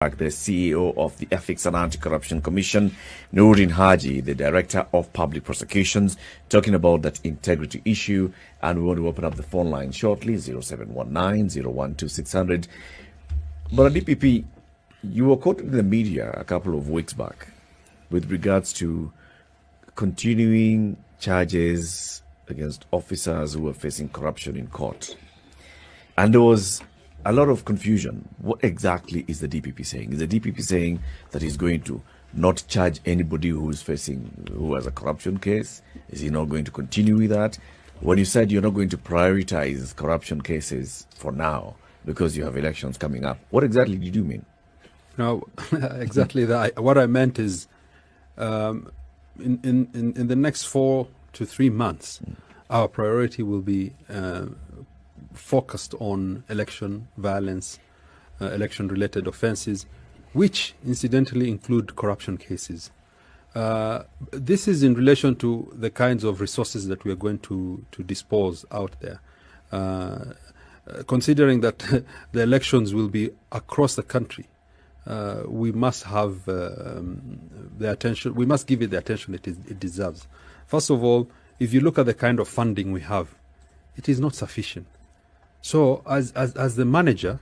The CEO of the Ethics and Anti-Corruption Commission, NOORDIN HAJI, the Director of Public Prosecutions, talking about that integrity issue. And we want to open up the phone line shortly, 0719-012-600. But DPP, you were quoted in the media a couple of weeks back with regards to continuing charges against officers who were facing corruption in court. And there was a lot of confusion. What exactly is the DPP saying? Is the DPP saying that he's going to not charge anybody who has a corruption case? Is he not going to continue with that? When you said you're not going to prioritize corruption cases for now because you have elections coming up, what exactly did you mean? No, exactly that. What I meant is in the next 4 to 3 months, our priority will be focused on election violence, election-related offenses, which incidentally include corruption cases. This is in relation to the kinds of resources that we are going to dispose out there. Considering that the elections will be across the country, we must have the attention. We must give it the attention it deserves. First of all, if you look at the kind of funding we have, it is not sufficient. So as the manager,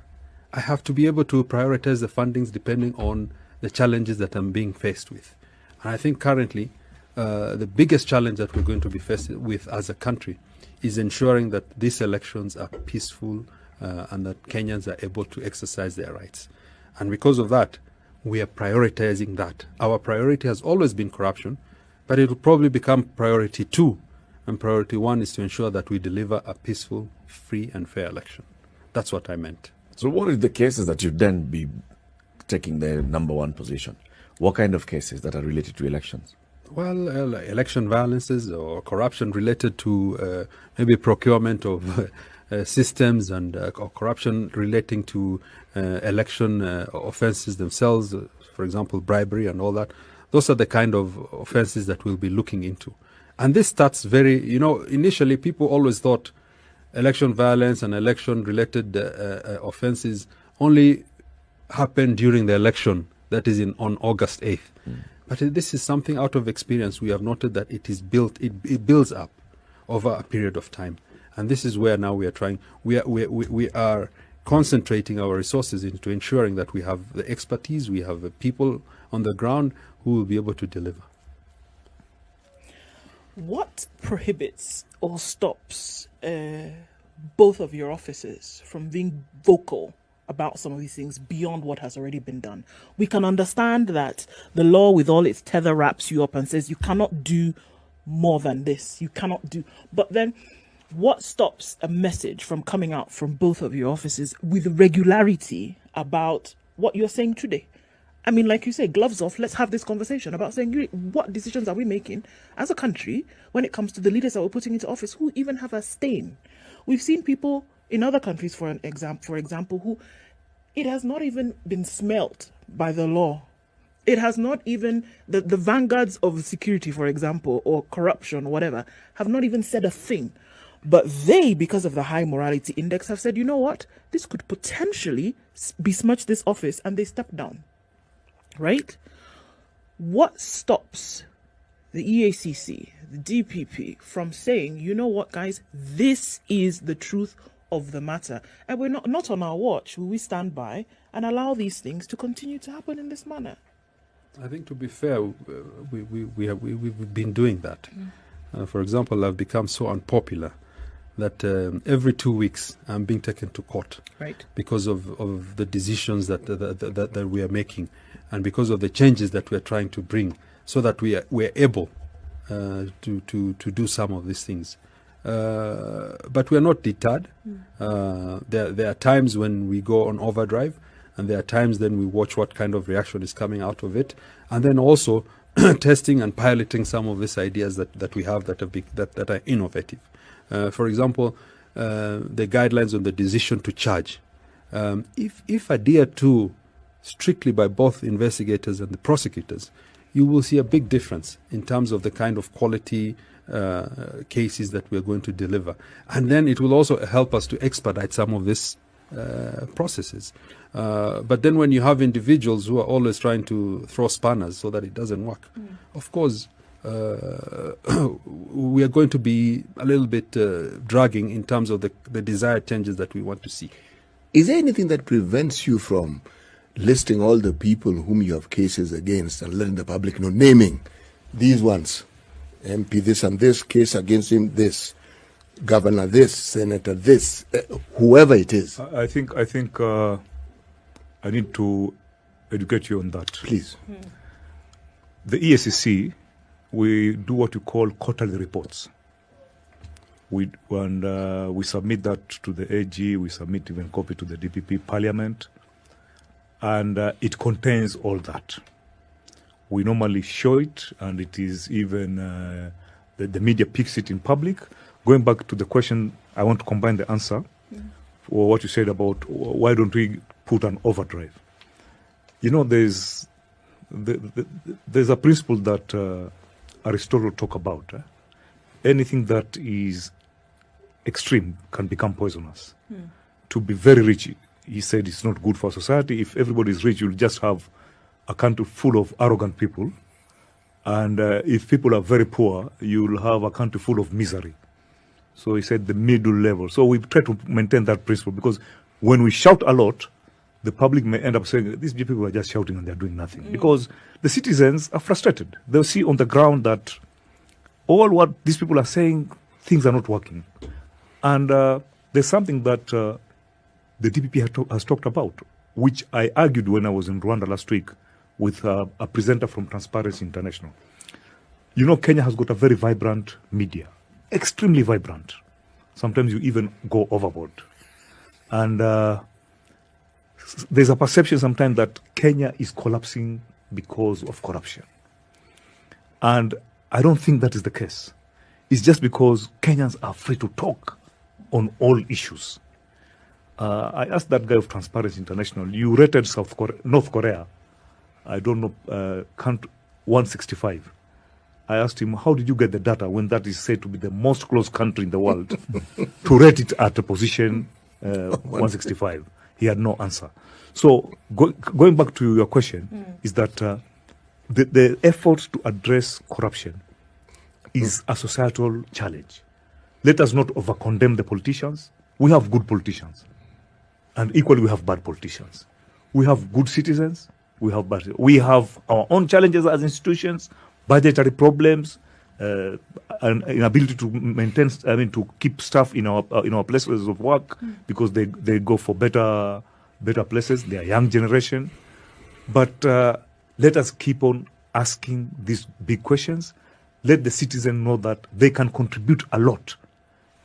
I have to be able to prioritize the fundings depending on the challenges that I'm being faced with. And I think currently the biggest challenge that we're going to be faced with as a country is ensuring that these elections are peaceful and that Kenyans are able to exercise their rights. And because of that, we are prioritizing that. Our priority has always been corruption, but it will probably become priority 2. And priority 1 is to ensure that we deliver a peaceful, free and fair election. That's what I meant. So what are the cases that you'd then be taking the #1 position? What kind of cases that are related to elections? Well, election violences or corruption related to maybe procurement of systems and or corruption relating to election offenses themselves, for example, bribery and all that. Those are the kind of offenses that we'll be looking into. And this starts initially people always thought election violence and election-related offenses only happen during the election, that is on August 8th. But this is something out of experience. We have noted that it builds up over a period of time. And this is where now we are concentrating our resources into ensuring that we have the expertise, we have the people on the ground who will be able to deliver. What prohibits or stops both of your offices from being vocal about some of these things beyond what has already been done? We can understand that the law with all its tether wraps you up and says you cannot do more than this. You cannot do. But then what stops a message from coming out from both of your offices with regularity about what you're saying today? I mean, like you say, gloves off, let's have this conversation about saying what decisions are we making as a country when it comes to the leaders that we're putting into office who even have a stain. We've seen people in other countries, for example, who it has not even been smelt by the law. It has not even, the vanguards of security, for example, or corruption, whatever, have not even said a thing. But they, because of the high morality index, have said, you know what, this could potentially besmirch this office, and they step down. Right? What stops the EACC, the DPP, from saying, you know what, guys, this is the truth of the matter, and we're not on our watch will we stand by and allow these things to continue to happen in this manner? I think, to be fair, we've been doing that. For example, I've become so unpopular that every 2 weeks I'm being taken to court, right, because of the decisions that we are making, and because of the changes that we are trying to bring, so that we are able to do some of these things. But we are not deterred. There are times when we go on overdrive, and there are times then we watch what kind of reaction is coming out of it, and then also testing and piloting some of these ideas that we have that are innovative. For example, the guidelines on the decision to charge. If adhered to strictly by both investigators and the prosecutors, you will see a big difference in terms of the kind of quality cases that we are going to deliver. And then it will also help us to expedite some of these processes. But then when you have individuals who are always trying to throw spanners so that it doesn't work, of course, we are going to be a little bit dragging in terms of the desired changes that we want to see. Is there anything that prevents you from listing all the people whom you have cases against and letting the public know, naming these ones, MP this and this, case against him this, governor this, senator this, whoever it is? I think I need to educate you on that. Please. The EACC, we do what we call quarterly reports. We submit that to the AG, we submit even copy to the DPP Parliament, and it contains all that. We normally show it, and it is even, the media picks it in public. Going back to the question, I want to combine the answer for what you said about why don't we put an overdrive. You know, there's a principle that Aristotle talk about. Anything that is extreme can become poisonous. To be very rich, he said, it's not good for society. If everybody is rich, you'll just have a country full of arrogant people. And if people are very poor, you'll have a country full of misery. So he said the middle level. So we try to maintain that principle, because when we shout a lot, the public may end up saying, these people are just shouting and they're doing nothing. Because the citizens are frustrated. They'll see on the ground that all what these people are saying, things are not working. And there's something that the DPP has talked about, which I argued when I was in Rwanda last week with a presenter from Transparency International. You know, Kenya has got a very vibrant media, extremely vibrant. Sometimes you even go overboard. And there's a perception sometimes that Kenya is collapsing because of corruption. And I don't think that is the case. It's just because Kenyans are afraid to talk on all issues. I asked that guy of Transparency International, you rated North Korea, I don't know, country 165. I asked him, how did you get the data when that is said to be the most closed country in the world to rate it at a position 165? He had no answer. So going back to your question, is that the effort to address corruption is a societal challenge. Let us not over-condemn the politicians. We have good politicians. And equally, we have bad politicians. We have good citizens. We have bad. We have our own challenges as institutions, budgetary problems, and inability to maintain, to keep staff in our places of work because they go for better places. They are young generation. But let us keep on asking these big questions. Let the citizen know that they can contribute a lot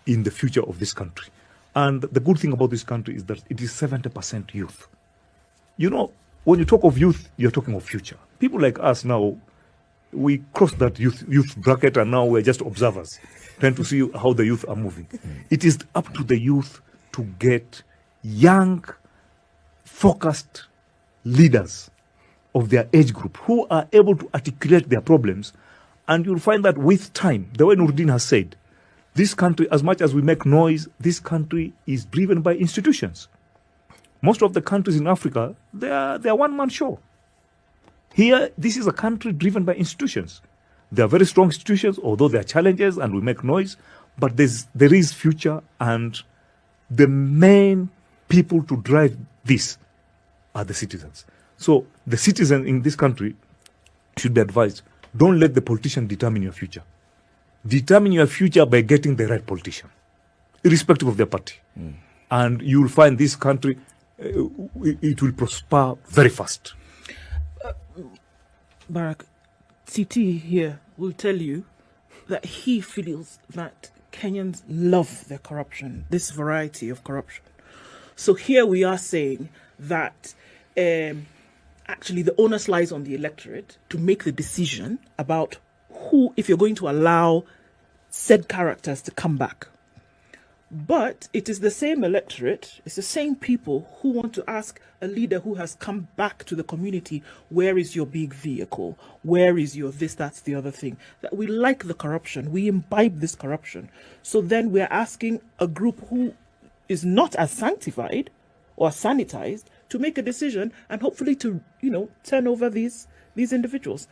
in the future of this country. And the good thing about this country is that it is 70% youth. You know, when you talk of youth, you're talking of future. People like us now, we crossed that youth bracket, and now we're just observers, trying to see how the youth are moving. It is up to the youth to get young, focused leaders of their age group who are able to articulate their problems. And you'll find that with time, the way NOORDIN has said, this country, as much as we make noise, this country is driven by institutions. Most of the countries in Africa, they are one-man show. Here, this is a country driven by institutions. They are very strong institutions, although there are challenges and we make noise, but there is future, and the main people to drive this are the citizens. So the citizen in this country should be advised, don't let the politician determine your future. Determine your future by getting the right politician, irrespective of their party. And you'll find this country, it will prosper very fast. Barack, CT here will tell you that he feels that Kenyans love their corruption, this variety of corruption. So here we are saying that actually the onus lies on the electorate to make the decision about who, if you're going to allow said characters to come back. But it is the same electorate, it's the same people who want to ask a leader who has come back to the community, where is your big vehicle? Where is your this, that's the other thing? That we like the corruption, we imbibe this corruption. So then we're asking a group who is not as sanctified or sanitized to make a decision and hopefully to, turn over these individuals.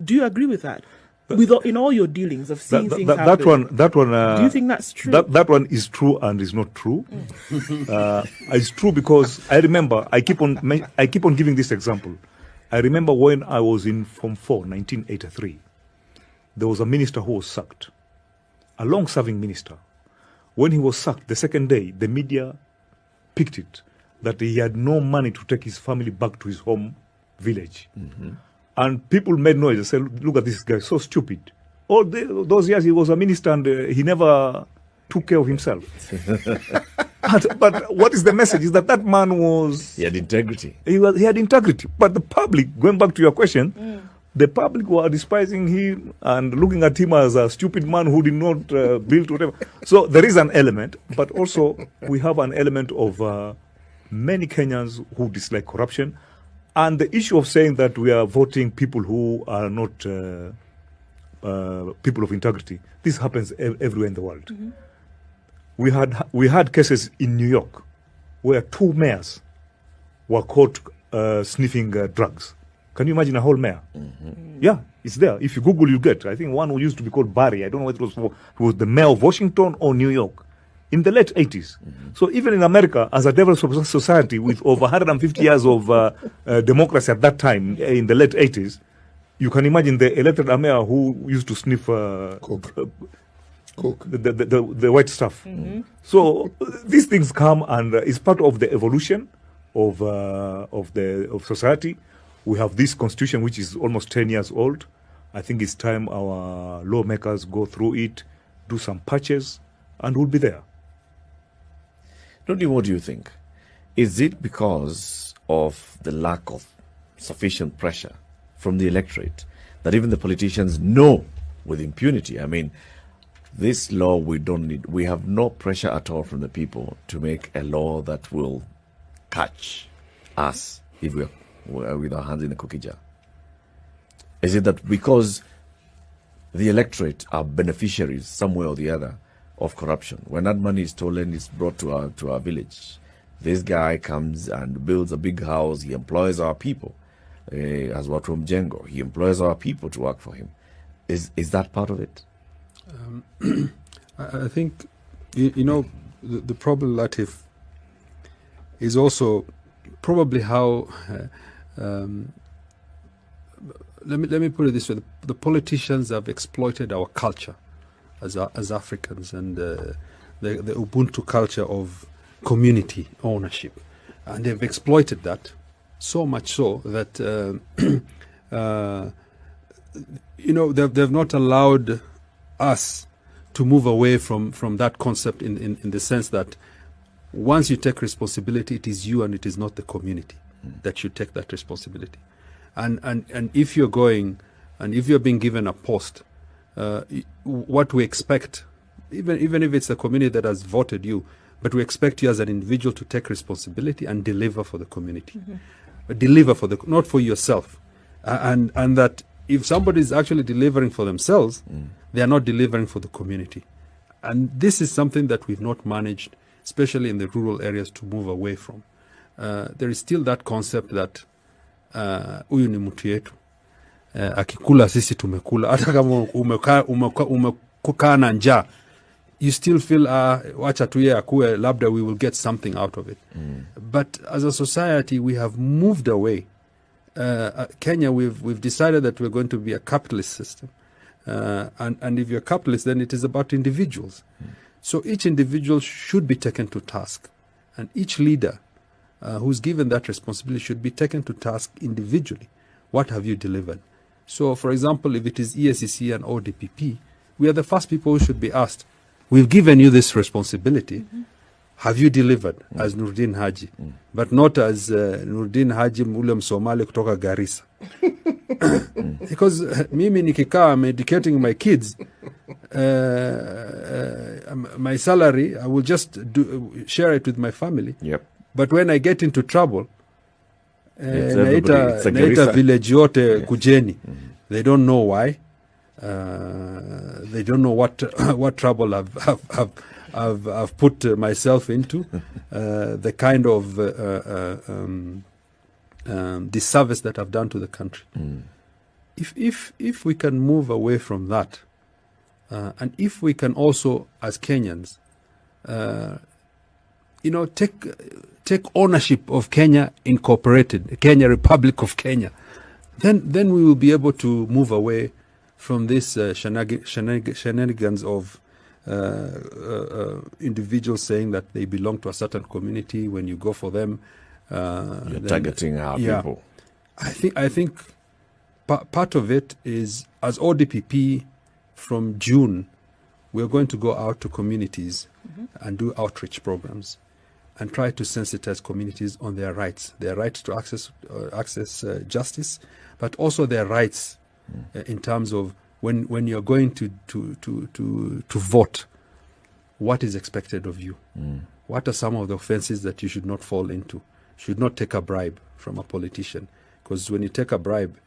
Do you agree with that? In all your dealings of seeing things happen, that one. Do you think that's true? That one is true and is not true. It's true because I remember. I keep on giving this example. I remember when I was in Form 4, 1983. There was a minister who was sacked, a long-serving minister. When he was sacked, the second day, the media picked it that he had no money to take his family back to his home village. And people made noise. They said, look at this guy, so stupid. All those years he was a minister and he never took care of himself. but what is the message? Is that man was... He had integrity. He had integrity. But the public, going back to your question, the public were despising him and looking at him as a stupid man who did not build whatever. So there is an element, but also we have an element of many Kenyans who dislike corruption. And the issue of saying that we are voting people who are not people of integrity, this happens everywhere in the world. We had cases in New York where 2 mayors were caught sniffing drugs. Can you imagine a whole mayor? Yeah, it's there. If you Google, you get. I think one who used to be called Barry. I don't know whether it was the mayor of Washington or New York in the late 80s. So even in America, as a developed society with over 150 years of democracy at that time, in the late 80s, you can imagine they elected a mayor who used to sniff Coke. The white stuff. So these things come and it's part of the evolution of society. We have this constitution which is almost 10 years old. I think it's time our lawmakers go through it, do some patches, and we'll be there. Nordin, what do you think? Is it because of the lack of sufficient pressure from the electorate that even the politicians know with impunity? I mean, this law we don't need. We have no pressure at all from the people to make a law that will catch us if we're with our hands in the cookie jar. Is it that because the electorate are beneficiaries some way or the other of corruption? When that money is stolen, it's brought to our village. This guy comes and builds a big house. He employs our people. As Watrom Jengo, he employs our people to work for him. Is that part of it? I think the problem, Latif, is also probably how. Let me put it this way: the politicians have exploited our culture as Africans and the Ubuntu culture of community ownership, and they've exploited that so much so that they've not allowed us to move away from that concept in the sense that once you take responsibility, it is you and it is not the community that should take that responsibility. And if you're going and if you're being given a post, what we expect, even if it's the community that has voted you, but we expect you as an individual to take responsibility and deliver for the community. Deliver for not for yourself. And that if somebody is actually delivering for themselves, they are not delivering for the community. And this is something that we've not managed, especially in the rural areas, to move away from. There is still that concept that huyu ni mtu yetu, akikula sisi tumekula, hata kama umekaa na njaa, you still feel wacha tu yeye akue, labda we will get something out of it. But as a society we have moved away. Kenya, we've decided that we're going to be a capitalist system, and if you're capitalist, then it is about individuals. So each individual should be taken to task, and each leader who's given that responsibility should be taken to task individually. What have you delivered? So, for example, if it is ESCC and ODPP, we are the first people who should be asked, we've given you this responsibility. Have you delivered as NOORDIN HAJI? But not as NOORDIN HAJI Mulem Somali kutoka Garissa. Because mimi nikikaa, I'm educating my kids, my salary, I will just share it with my family. Yep. But when I get into trouble, It's naita village yote kujeni. They don't know why. They don't know what trouble I've put myself into, the kind of disservice that I've done to the country. If we can move away from that, and if we can also, as Kenyans, take ownership of Kenya Incorporated, Kenya Republic of Kenya, then we will be able to move away from this shenanigans of individuals saying that they belong to a certain community. When you go for them, you're targeting our people. I think part of it is, as ODPP, from June, we're going to go out to communities and do outreach programs and try to sensitize communities on their rights to access justice, but also their rights in terms of when you're going to vote, what is expected of you? What are some of the offenses that you should not fall into? Should not take a bribe from a politician, because when you take a bribe,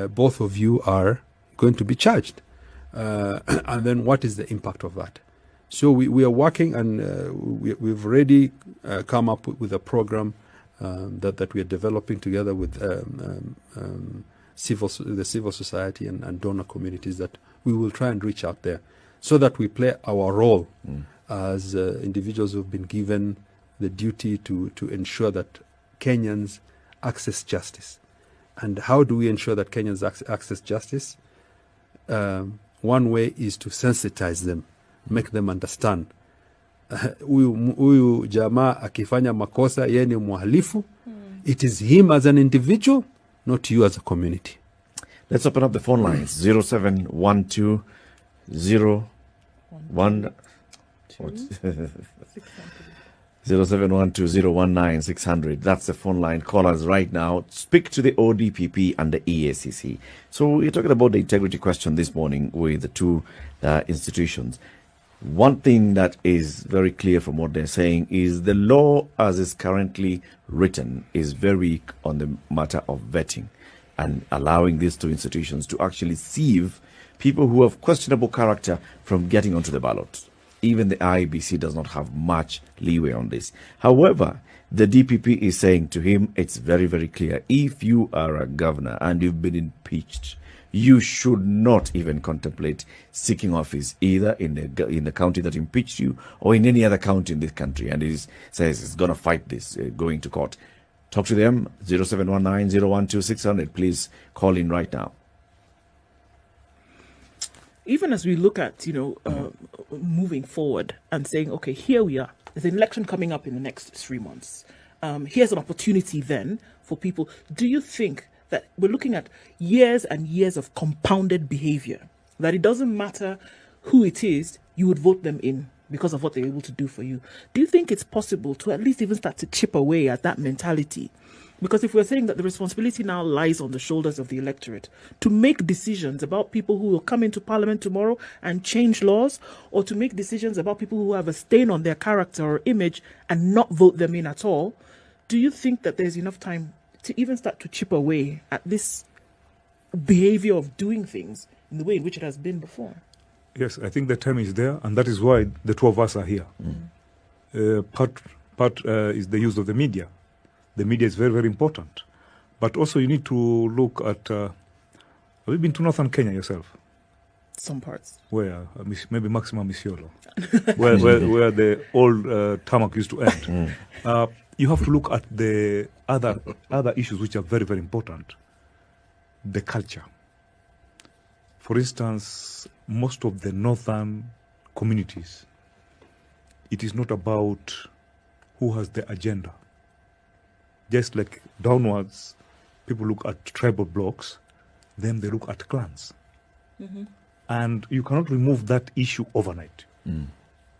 both of you are going to be charged. And then what is the impact of that? So we are working, and we've already come up with a program that we are developing together with the civil society and donor communities, that we will try and reach out there so that we play our role as individuals who have been given the duty to ensure that Kenyans access justice. And how do we ensure that Kenyans access justice? One way is to sensitize them, make them understand. Huyu jamaa akifanya makosa, yeye ni mhalifu. It is him as an individual, not you as a community. Let's open up the phone lines. 0712 0712-019-600. That's the phone line. Call us right now. Speak to the ODPP and the EACC. So we're talking about the integrity question this morning with the two institutions. One thing that is very clear from what they're saying is the law as is currently written is very weak on the matter of vetting and allowing these two institutions to actually sieve people who have questionable character from getting onto the ballot. Even the IEBC does not have much leeway on this. However, the DPP is saying to him, it's very, very clear. If you are a governor and you've been impeached, you should not even contemplate seeking office either in the county that impeached you or in any other county in this country. And it says it's going to fight this, going to court. Talk to them, 0719-012-600. Please call in right now. Even as we look at, moving forward and saying, okay, here we are. There's an election coming up in the next 3 months. Here's an opportunity then for people. Do you think that we're looking at years and years of compounded behavior, that it doesn't matter who it is, you would vote them in because of what they're able to do for you? Do you think it's possible to at least even start to chip away at that mentality? Because if we're saying that the responsibility now lies on the shoulders of the electorate to make decisions about people who will come into parliament tomorrow and change laws, or to make decisions about people who have a stain on their character or image and not vote them in at all, do you think that there's enough time to even start to chip away at this behavior of doing things in the way in which it has been before? Yes, I think the time is there, and that is why the two of us are here. Part is the use of the media. The media is very, very important. But also you need to look at, have you been to northern Kenya yourself? Some parts. Where? Maybe Maximum Isiolo. where the old tarmac used to end. You have to look at the other issues which are very, very important. The culture. For instance, most of the northern communities, it is not about who has the agenda. Just like downwards, people look at tribal blocks, then they look at clans. And you cannot remove that issue overnight.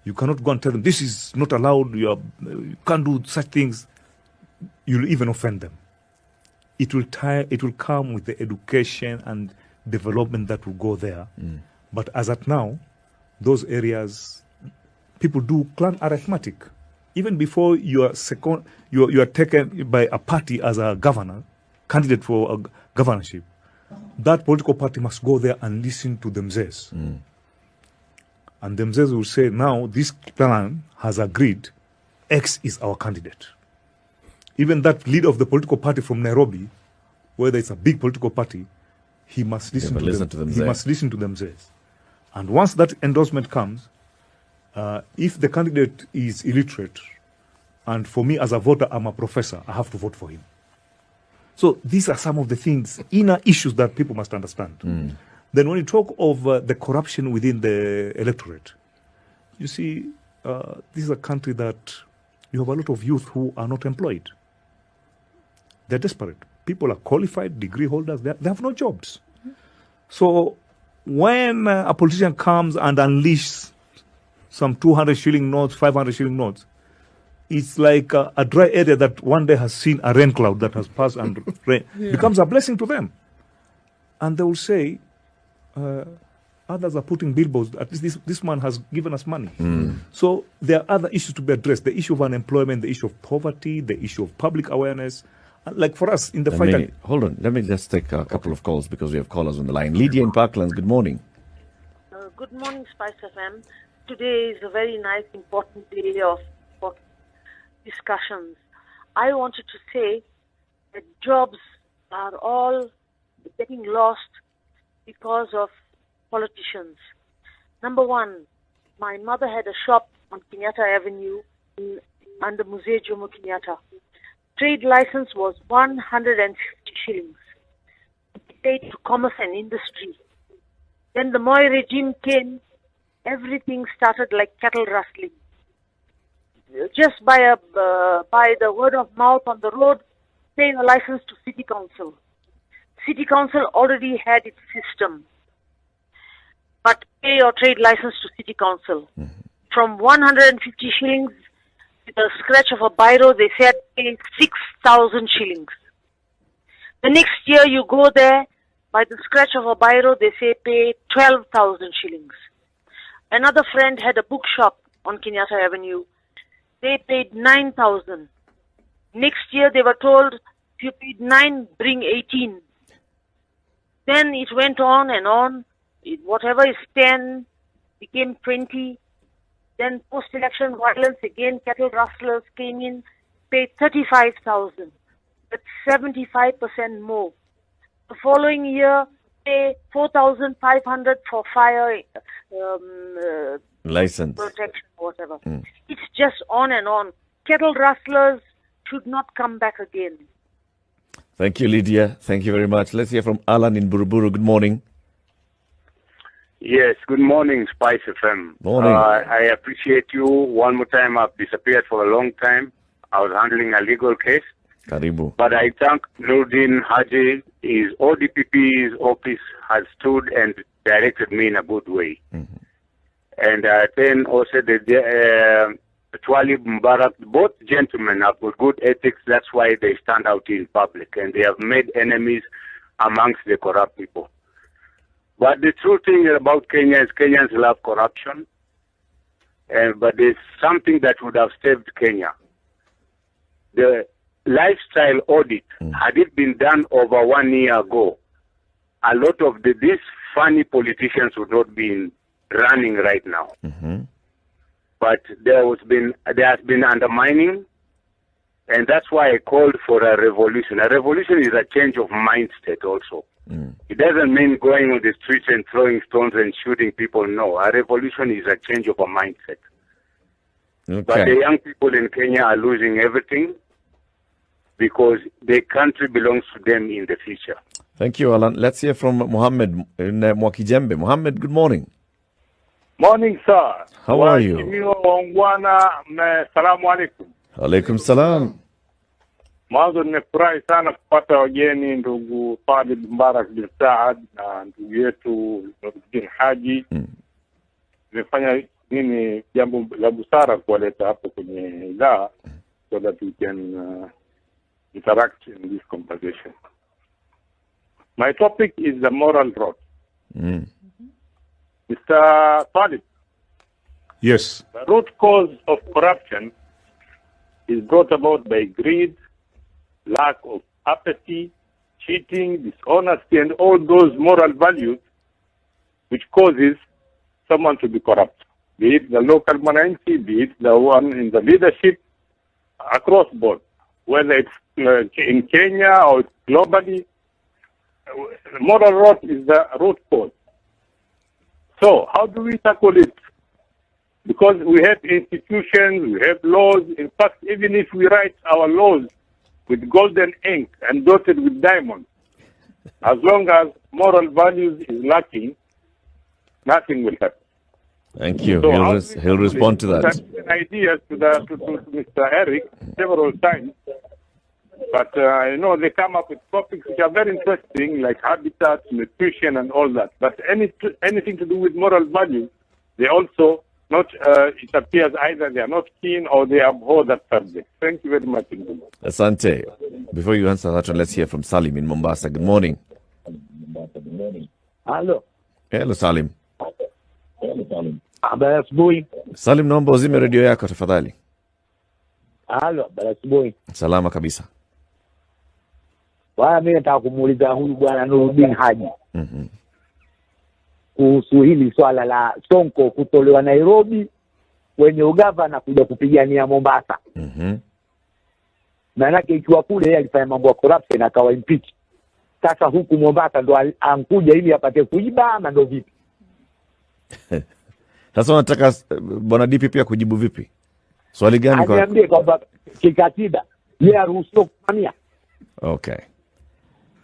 You cannot go and tell them, this is not allowed, you can't do such things. You'll even offend them. It will come with the education and development that will go there. But as at now, those areas, people do clan arithmetic. Even before you are taken by a party as a governor, candidate for a governorship, that political party must go there and listen to themselves. And the Mzee will say, now this plan has agreed X is our candidate. Even that leader of the political party from Nairobi, whether it's a big political party, he must listen to them. He must listen to them. And once that endorsement comes, if the candidate is illiterate, and for me as a voter, I'm a professor, I have to vote for him. So these are some of the things, inner issues that people must understand. Then when you talk of the corruption within the electorate, you see, this is a country that you have a lot of youth who are not employed. They're desperate. People are qualified, degree holders, they have no jobs. So when a politician comes and unleashes some 200 shilling notes, 500 shilling notes, it's like a dry area that one day has seen a rain cloud that has passed and rain becomes a blessing to them. And they will say, others are putting billboards, at least this man has given us money. So there are other issues to be addressed, the issue of unemployment, the issue of poverty, the issue of public awareness. Like for us in the fight. Hold on, let me just take a couple of calls because we have callers on the line. Lydia in Parklands, good morning. Good morning, Spice FM. Today is a very nice, important day of discussions. I wanted to say that jobs are all getting lost because of politicians. Number one, my mother had a shop on Kenyatta Avenue under Mzee Jomo Kenyatta. Trade license was 150 shillings. It paid to commerce and industry. Then the Moi regime came, everything started like cattle rustling. Just by the word of mouth on the road, pay a license to City Council. City Council already had its system. But pay your trade license to City Council. From 150 shillings, with a scratch of a biro, they said pay 6,000 shillings. The next year you go there, by the scratch of a biro, they say pay 12,000 shillings. Another friend had a bookshop on Kenyatta Avenue. They paid 9,000. Next year they were told, if you paid 9, bring 18. Then it went on and on. Whatever is 10 became 20. Then post-election violence, again cattle rustlers came in, paid 35,000. That's 75% more. The following year, pay 4,500 for fire license protection, whatever. It's just on and on. Cattle rustlers should not come back again. Thank you, Lydia. Thank you very much. Let's hear from Alan in Buruburu. Good morning. Yes, good morning, Spice FM. Morning. I appreciate you. One more time, I've disappeared for a long time. I was handling a legal case. Karibu. But I thank NOORDIN HAJI. His ODPP's office has stood and directed me in a good way. And then also the Twali Mubarak, both gentlemen have got good ethics. That's why they stand out in public. And they have made enemies amongst the corrupt people. But the true thing about Kenya is Kenyans love corruption. But there's something that would have saved Kenya. The lifestyle audit, had it been done over 1 year ago, a lot of these funny politicians would not be running right now. But there has been undermining, and that's why I called for a revolution. A revolution is a change of mindset also. It doesn't mean going on the streets and throwing stones and shooting people. No, a revolution is a change of a mindset. Okay. But the young people in Kenya are losing everything because the country belongs to them in the future. Thank you, Alan. Let's hear from Mohammed in Mwakijembe. Mohammed, good morning. Morning, sir. How are you? Salamu alaikum. Alaikum salam. Mwanzo nimefurahi sana kupata wageni ndugu Talib Mbarak bin Saad na ndugu yetu NOORDIN Haji. Nimefanya nini jambo la busara kuwaleta hapo kwenye idhaa so that we can interact in this conversation. My topic is the moral road. Mr. Talib. Yes. The root cause of corruption is brought about by greed, lack of apathy, cheating, dishonesty, and all those moral values which causes someone to be corrupt. be it the local Mananchi, be it the one in the leadership, across board, whether it's in Kenya or it's globally. Moral rot is the root cause. So how do we tackle it? Because we have institutions, we have laws. In fact, even if we write our laws with golden ink and dotted with diamonds, as long as moral values is lacking, nothing will happen. Thank you. So He'll respond to that. Ideas to Mr. Eric several times, but they come up with topics which are very interesting, like habitat, nutrition, and all that. But anything to do with moral values, they also not. It appears either they are not keen or they abhor that subject. Thank you very much. Asante. Before you answer that one, let's hear from Salim in Mombasa. Good morning. Halo. Hello, Salim. Habari asubuhi. Salim, naomba uzime redio yako tafadhali. Halo, habari asubuhi. Salama kabisa. Bwana, mimi nataka kumuuliza huyu bwana NOORDIN HAJI. Kuhusu hili swala la Sonko kutolewa Nairobi kwenye ugavana kuja kupigania Mombasa. Maanake ikiwa kule yeye alifanya mambo ya corruption akawa impeached. Sasa huku Mombasa ndo ankuja ili apate kuiba ama ndo vipi? Sasa unataka bwana DP pia kujibu vipi? Swali gani kwa? Aniambie kwamba kikatiba yeye aruhusiwa kusimamia. Okay.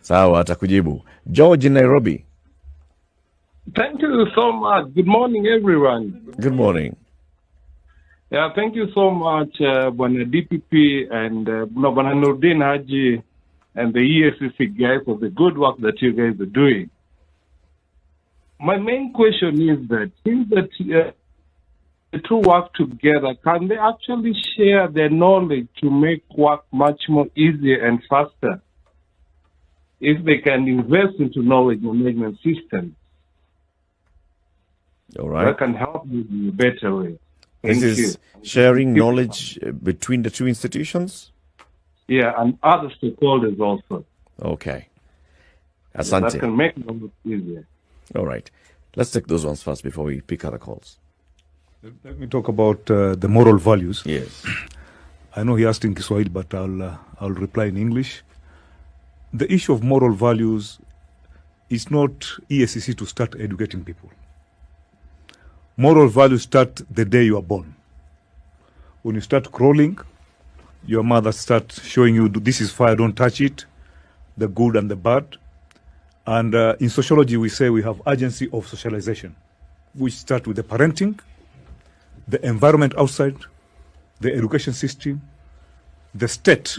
Sawa, atakujibu. George in Nairobi. Thank you so much. Good morning, everyone. Good morning. Yeah, thank you so much, Bwana DPP and Bwana NOORDIN HAJI and the EACC guys for the good work that you guys are doing. My main question is that since that the two work together, can they actually share their knowledge to make work much more easier and faster? If they can invest into knowledge management systems, all right, that can help you in a better way. This is sharing knowledge between the two institutions? Yeah, and other stakeholders also. Okay. Asante. That can make it easier. All right. Let's take those ones first before we pick other calls. Let me talk about the moral values. Yes. I know he asked in Kiswahili, but I'll reply in English. The issue of moral values is not EACC to start educating people. Moral values start the day you are born. When you start crawling, your mother starts showing you this is fire, don't touch it, the good and the bad. And in sociology, we say we have agency of socialization, which start with the parenting, the environment outside, the education system, the state,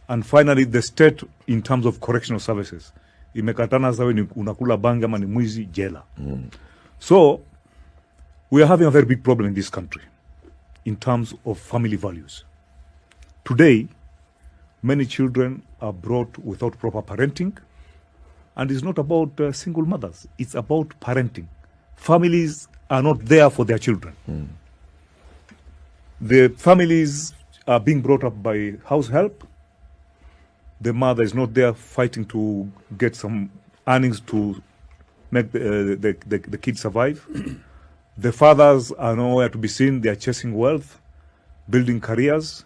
and finally the state in terms of correctional services. Imekatana zawe ni unakula bangi ama ni mwizi jela. So we are having a very big problem in this country in terms of family values. Today, many children are brought without proper parenting, and it's not about single mothers. It's about parenting. Families are not there for their children. The families are being brought up by house help. The mother is not there fighting to get some earnings to make the kids survive. The fathers are nowhere to be seen. They are chasing wealth, building careers,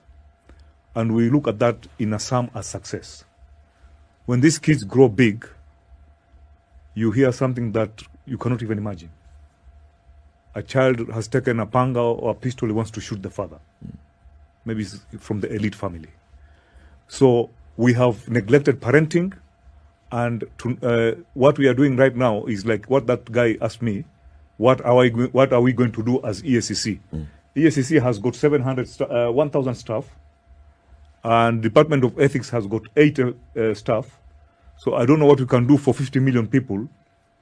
and we look at that in Assam as success. When these kids grow big, you hear something that you cannot even imagine. A child has taken a panga or a pistol, he wants to shoot the father. Maybe it's from the elite family. So we have neglected parenting, and what we are doing right now is like what that guy asked me, what are we going to do as EACC? EACC has got 1,000 staff, and Department of Ethics has got 80 staff. So I don't know what we can do for 50 million people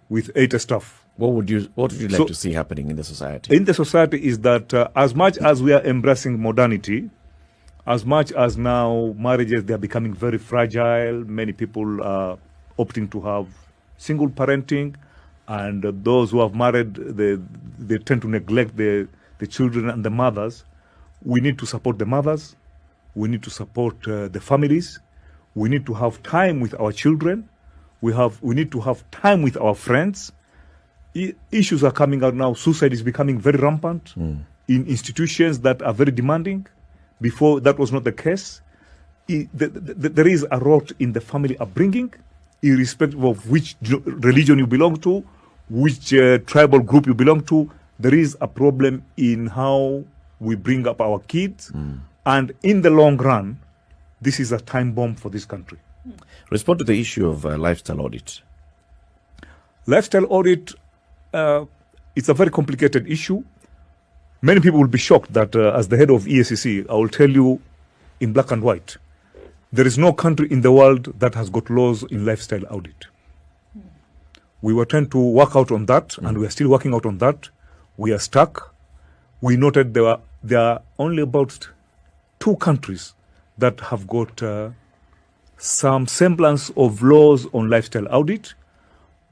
with 80 staff. What would you like to see happening in the society? In the society is that as much as we are embracing modernity, as much as now marriages, they are becoming very fragile, many people are opting to have single parenting, and those who have married, they tend to neglect the children and the mothers. We need to support the mothers. We need to support the families. We need to have time with our children. We need to have time with our friends. issues are coming out now. Suicide is becoming very rampant in institutions that are very demanding. Before, that was not the case. There is a rot in the family upbringing, irrespective of which religion you belong to, which tribal group you belong to. There is a problem in how we bring up our kids. And in the long run, this is a time bomb for this country. Respond to the issue of lifestyle audit. Lifestyle audit, it's a very complicated issue. Many people will be shocked that as the head of EACC, I will tell you in black and white, there is no country in the world that has got laws in lifestyle audit. We were trying to work out on that, and we are still working out on that. We are stuck. We noted there are only about 2 countries that have got some semblance of laws on lifestyle audit.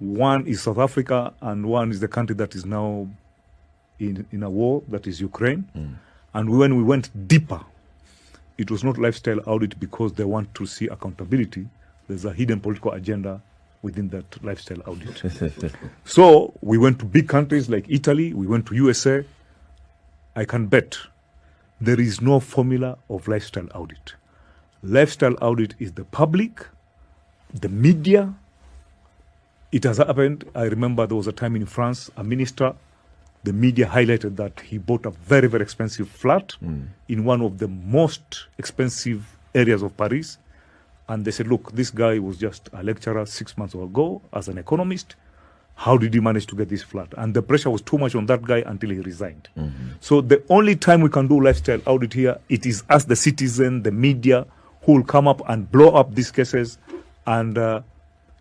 One is South Africa, and one is the country that is now in a war, that is Ukraine. And when we went deeper, it was not lifestyle audit because they want to see accountability. There's a hidden political agenda within that lifestyle audit. So we went to big countries like Italy, we went to USA. I can bet there is no formula of lifestyle audit. Lifestyle audit is the public, the media. It has happened. I remember there was a time in France, a minister, the media highlighted that he bought a very, very expensive flat in one of the most expensive areas of Paris. And they said, look, this guy was just a lecturer 6 months ago as an economist. How did he manage to get this flat? And the pressure was too much on that guy until he resigned. So the only time we can do lifestyle audit here, it is us, the citizen, the media, who will come up and blow up these cases, and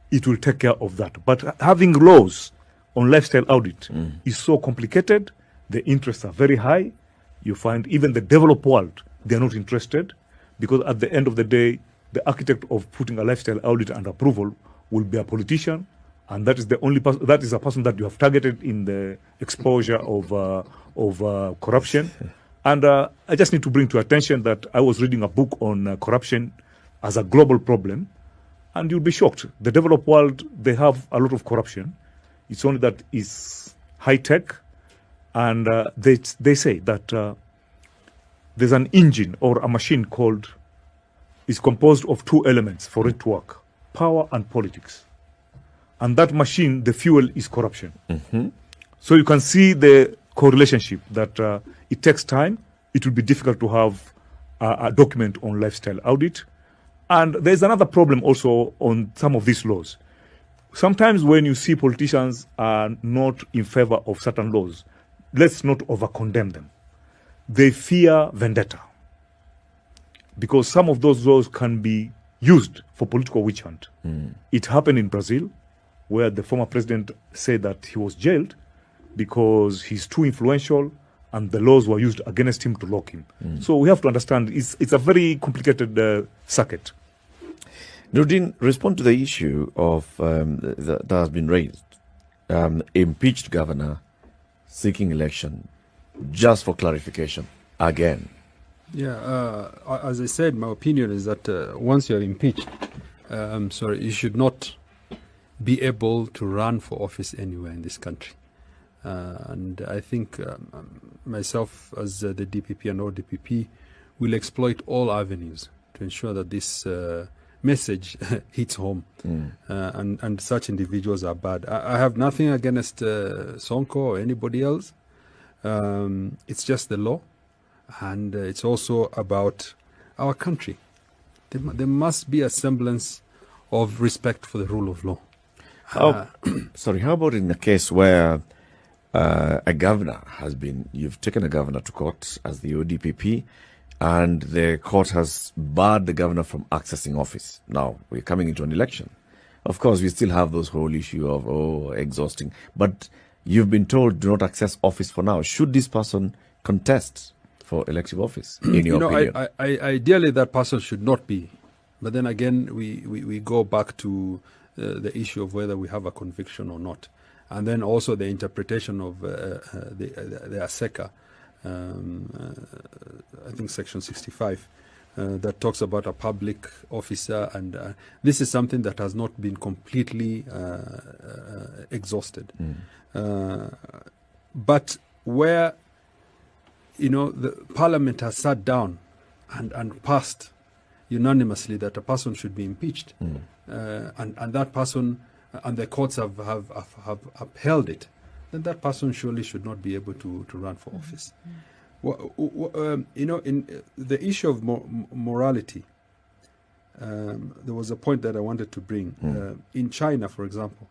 it will take care of that. But having laws on lifestyle audit is so complicated. The interests are very high. You find even the developed world, they're not interested, because at the end of the day, the architect of putting a lifestyle audit and approval will be a politician, and that is the only person. That is a person that you have targeted in the exposure of corruption. And I just need to bring to attention that I was reading a book on corruption as a global problem, and you'll be shocked. The developed world, they have a lot of corruption. It's only that it's high tech, and they say that there's an engine or a machine is composed of 2 elements for it to work: power and politics. And that machine, the fuel is corruption. So you can see the correlationship that it takes time. It will be difficult to have a document on lifestyle audit. And there's another problem also on some of these laws. Sometimes when you see politicians are not in favor of certain laws, let's not over-condemn them. They fear vendetta, because some of those laws can be used for political witch hunt. It happened in Brazil, where the former president said that he was jailed because he's too influential, and the laws were used against him to lock him. So we have to understand it's a very complicated circuit. Noordin, respond to the issue of that has been raised. Impeached governor seeking election. Just for clarification, again. Yeah, as I said, my opinion is that once you're impeached, you should not be able to run for office anywhere in this country. And I think myself, as the DPP and ODPP, will exploit all avenues to ensure that this message hits home. And such individuals are bad. I have nothing against Sonko or anybody else. It's just the law. And it's also about our country. There must be a semblance of respect for the rule of law. How about in a case where a governor you've taken a governor to court as the ODPP, and the court has barred the governor from accessing office. Now, we're coming into an election. Of course, we still have those whole issue of, exhausting. But you've been told do not access office for now. Should this person contest for elective office, in your opinion? Ideally, that person should not be. But then again, we go back to the issue of whether we have a conviction or not. And then also the interpretation of the ASECA, I think Section 65, that talks about a public officer, and this is something that has not been completely exhausted. But where, the Parliament has sat down and passed unanimously that a person should be impeached, and that person, and the courts have upheld it, then that person surely should not be able to run for office. In the issue of morality, there was a point that I wanted to bring. In China, for example,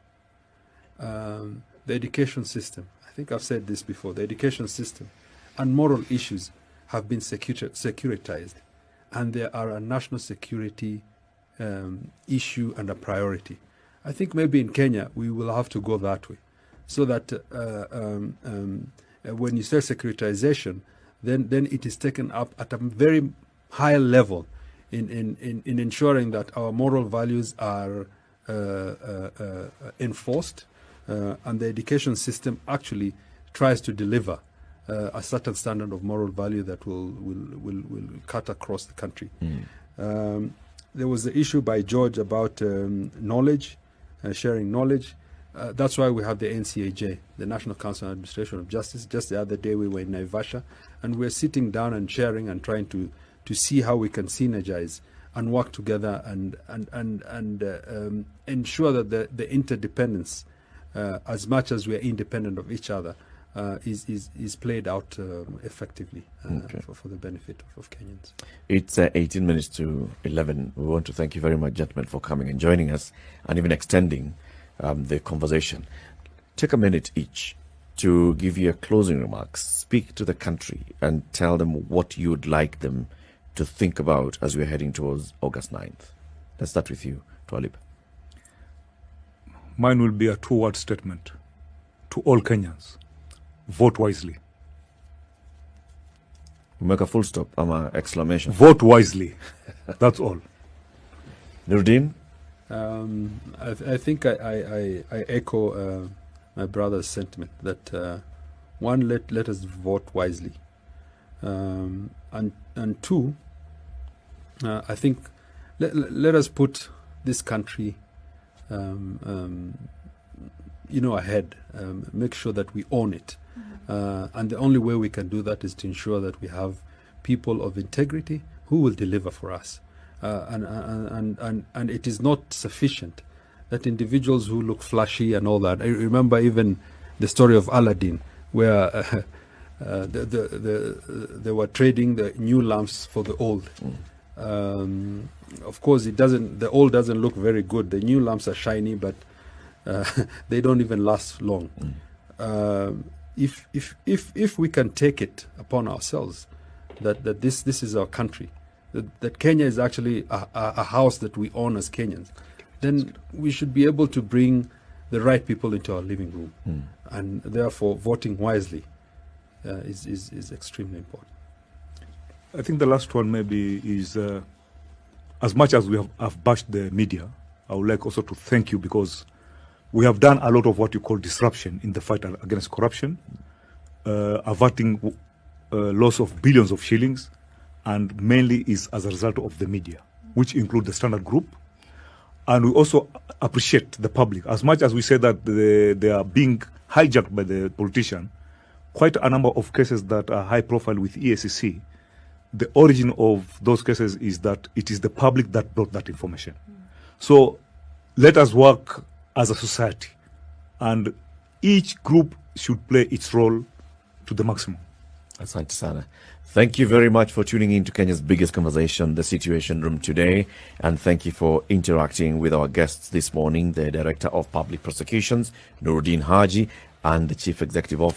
the education system, I think I've said this before, the education system and moral issues have been securitized, and they are a national security issue and a priority. I think maybe in Kenya we will have to go that way, so that when you say securitization, then it is taken up at a very high level in ensuring that our moral values are enforced, and the education system actually tries to deliver a certain standard of moral value that will cut across the country. There was the issue by George about knowledge, sharing knowledge. That's why we have the NCAJ, the National Council on Administration of Justice. Just the other day we were in Naivasha, and we're sitting down and sharing and trying to see how we can synergize and work together and ensure that the interdependence, as much as we're independent of each other, is played out effectively for the benefit of Kenyans. It's 18 minutes to 11. We want to thank you very much, gentlemen, for coming and joining us and even extending the conversation. Take a minute each to give your closing remarks. Speak to the country and tell them what you would like them to think about as we're heading towards August 9th. Let's start with you, Twalib. Mine will be a two-word statement to all Kenyans. Vote wisely. Make a full stop. I'm an exclamation. Vote wisely. That's all. Noordin? I think I echo my brother's sentiment that one, let us vote wisely, and two, I think let us put this country ahead, make sure that we own it, and the only way we can do that is to ensure that we have people of integrity who will deliver for us. And it is not sufficient that individuals who look flashy and all that. I remember even the story of Aladdin, where they were trading the new lamps for the old. Of course, the old doesn't look very good. The new lamps are shiny, but they don't even last long. If we can take it upon ourselves that this is our country, that Kenya is actually a house that we own as Kenyans, then we should be able to bring the right people into our living room. And therefore, voting wisely is extremely important. I think the last one maybe is, as much as we have bashed the media, I would like also to thank you, because we have done a lot of what you call disruption in the fight against corruption, averting loss of billions of shillings, and mainly is as a result of the media, which include the Standard Group. And we also appreciate the public. As much as we say that they are being hijacked by the politician, quite a number of cases that are high profile with EACC, the origin of those cases is that it is the public that brought that information. So let us work as a society, and each group should play its role to the maximum. Asante sana. Thank you very much for tuning in to Kenya's biggest conversation, The Situation Room, today. And thank you for interacting with our guests this morning, the Director of Public Prosecutions, NOORDIN HAJI, and the Chief Executive Officer